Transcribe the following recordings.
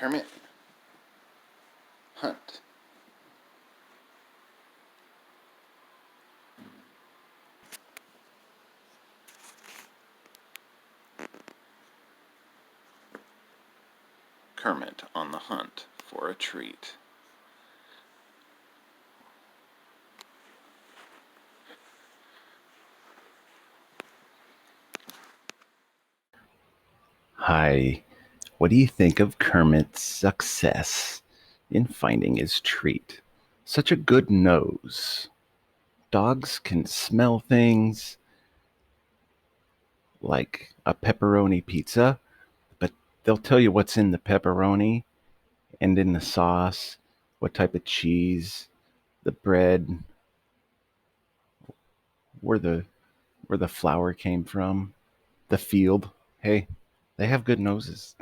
Kermit, hunt. Kermit on the hunt for a treat. Hi, what do you think of Kermit's success in finding his treat? Such a good nose. Dogs can smell things like a pepperoni pizza, but they'll tell you what's in the pepperoni and in the sauce, what type of cheese, the bread, where the flour came from, the field. Hey, they have good noses.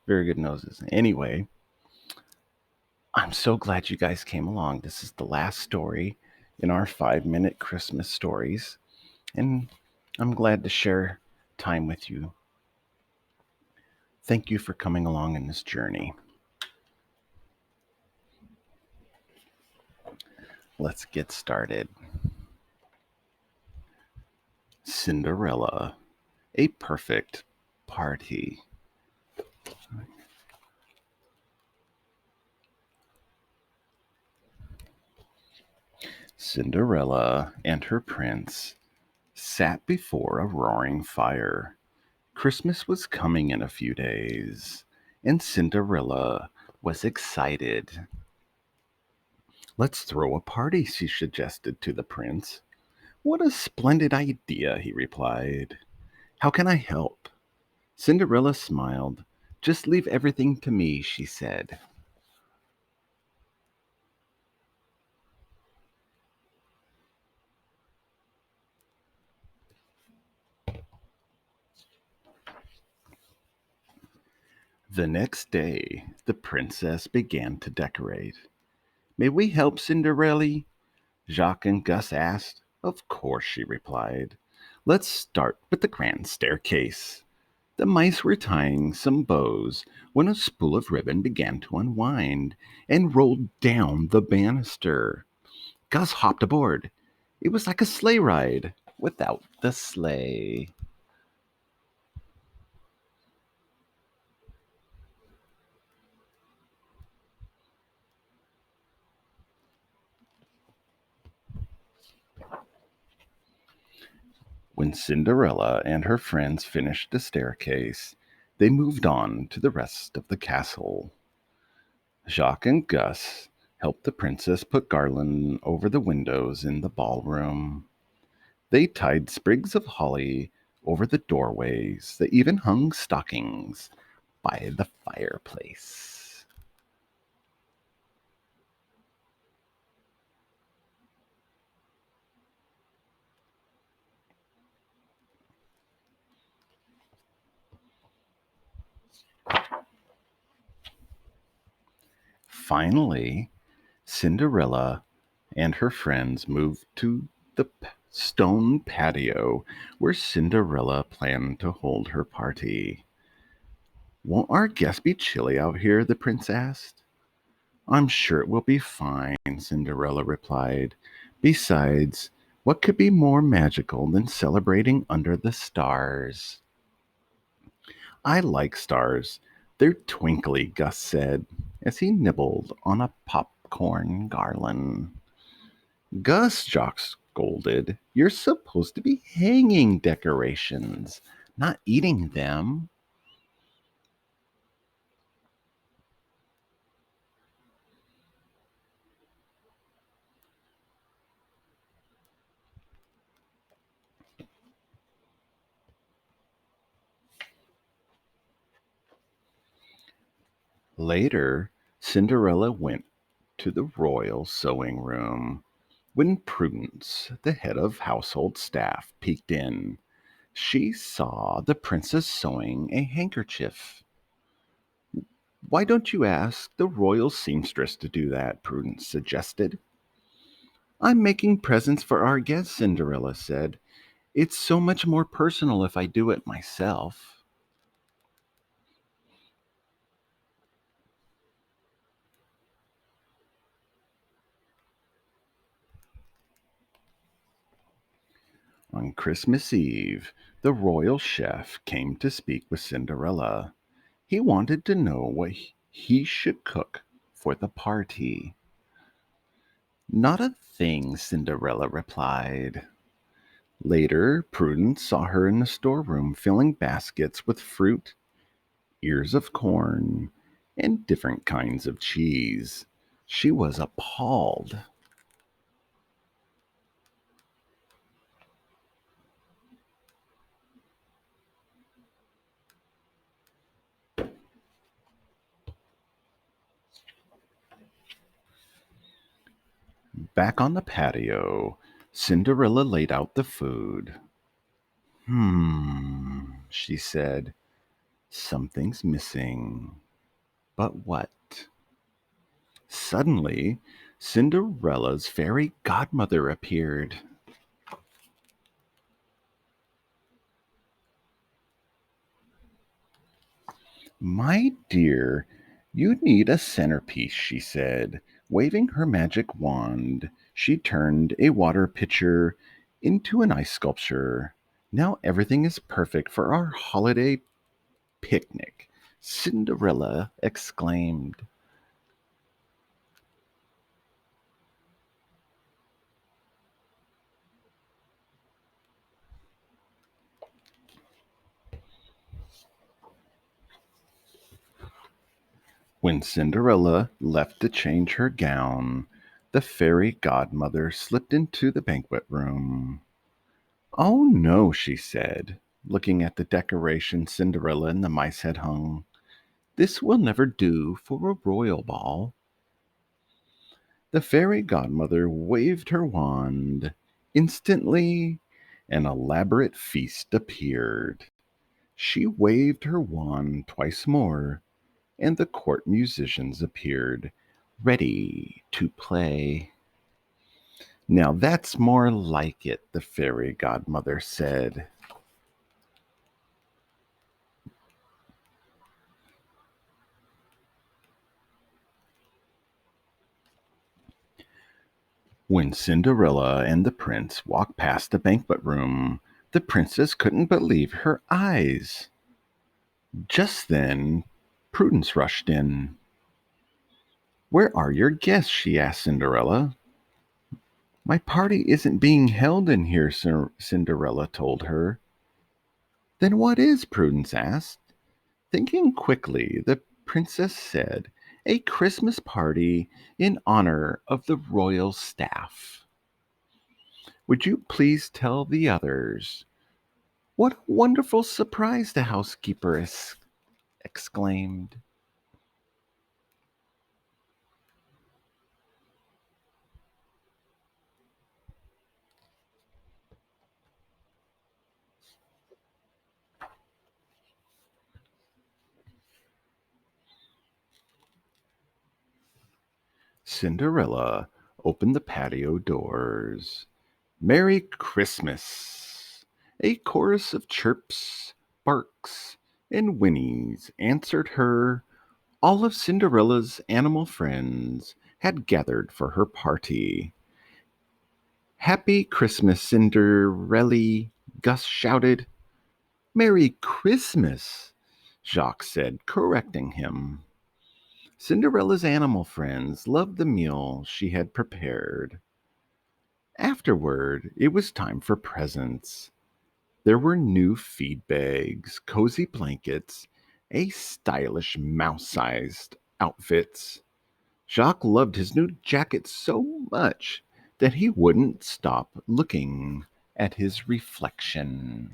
Very good noses. Anyway, I'm so glad you guys came along. This is the last story in our 5-minute Christmas stories, and I'm glad to share time with you. Thank you for coming along in this journey. Let's get started. Cinderella, a perfect party. Cinderella and her prince sat before a roaring fire. Christmas was coming in a few days, and Cinderella was excited. Let's throw a party, she suggested to the prince. What a splendid idea, he replied. How can I help? Cinderella smiled. Just leave everything to me, she said. The next day, the princess began to decorate. May we help, Cinderella? Jacques and Gus asked. Of course, she replied. Let's start with the grand staircase. The mice were tying some bows when a spool of ribbon began to unwind and rolled down the banister. Gus hopped aboard. It was like a sleigh ride without the sleigh. When Cinderella and her friends finished the staircase, they moved on to the rest of the castle. Jacques and Gus helped the princess put garland over the windows in the ballroom. They tied sprigs of holly over the doorways. They even hung stockings by the fireplace. Finally, Cinderella and her friends moved to the stone patio where Cinderella planned to hold her party. Won't our guests be chilly out here? The prince asked. I'm sure it will be fine, Cinderella replied. Besides, what could be more magical than celebrating under the stars? I like stars. They're twinkly, Gus said as he nibbled on a popcorn garland. Gus, Jock scolded, you're supposed to be hanging decorations, not eating them. Later, Cinderella went to the royal sewing room. When Prudence, the head of household staff, peeked in, she saw the princess sewing a handkerchief. Why don't you ask the royal seamstress to do that? Prudence suggested. I'm making presents for our guests, Cinderella said. It's so much more personal if I do it myself. On Christmas Eve, the royal chef came to speak with Cinderella. He wanted to know what he should cook for the party. Not a thing, Cinderella replied. Later, Prudence saw her in the storeroom filling baskets with fruit, ears of corn, and different kinds of cheese. She was appalled. Back on the patio, Cinderella laid out the food. She said, something's missing. But what? Suddenly, Cinderella's fairy godmother appeared. My dear, you need a centerpiece, she said. Waving her magic wand, she turned a water pitcher into an ice sculpture. Now everything is perfect for our holiday picnic, Cinderella exclaimed. When Cinderella left to change her gown, the fairy godmother slipped into the banquet room. Oh no, she said, looking at the decoration Cinderella and the mice had hung. This will never do for a royal ball. The fairy godmother waved her wand. Instantly, an elaborate feast appeared. She waved her wand twice more, and the court musicians appeared, ready to play. Now that's more like it, the fairy godmother said. When Cinderella and the prince walked past the banquet room, the princess couldn't believe her eyes. Just then, Prudence rushed in. Where are your guests? She asked Cinderella. My party isn't being held in here, Cinderella told her. Then what is? Prudence asked. Thinking quickly, the princess said, a Christmas party in honor of the royal staff. Would you please tell the others? What a wonderful surprise, the housekeeper exclaimed. Cinderella opened the patio doors. Merry Christmas! A chorus of chirps, barks, and whinnies answered her. All of Cinderella's animal friends had gathered for her party. Happy Christmas, Cinderella! Gus shouted. Merry Christmas, Jacques said, correcting him. Cinderella's animal friends loved the meal she had prepared. Afterward, it was time for presents. There were new feed bags, cozy blankets, a stylish mouse-sized outfits. Jacques loved his new jacket so much that he wouldn't stop looking at his reflection.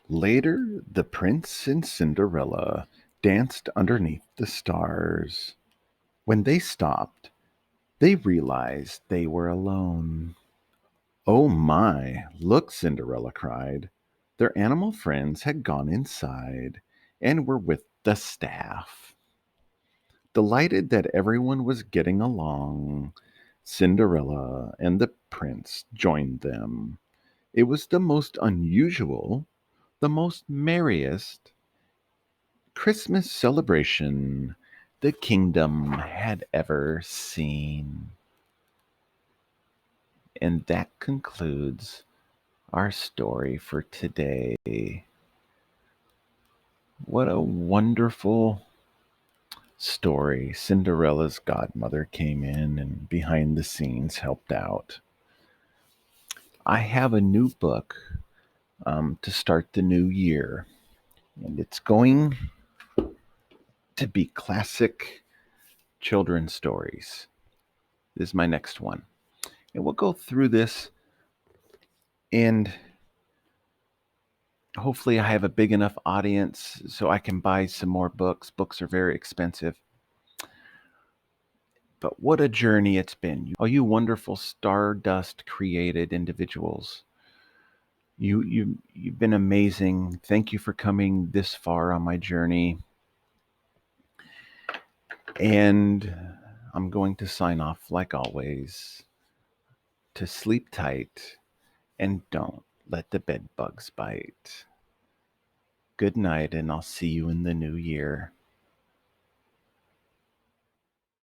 Later, the prince and Cinderella danced underneath the stars. When they stopped, they realized they were alone. Oh my, look, Cinderella cried. Their animal friends had gone inside and were with the staff. Delighted that everyone was getting along, Cinderella and the prince joined them. It was the most unusual, the most merriest Christmas celebration the kingdom had ever seen. And that concludes our story for today. What a wonderful story. Cinderella's godmother came in and behind the scenes helped out. I have a new book to start the new year, and it's going to be classic children's stories. This is my next one. And we'll go through this, and hopefully I have a big enough audience so I can buy some more books. Books are very expensive. But what a journey it's been. All you wonderful stardust created individuals. You've been amazing. Thank you for coming this far on my journey. And I'm going to sign off like always. To sleep tight and don't let the bed bugs bite. Good night, and I'll see you in the new year.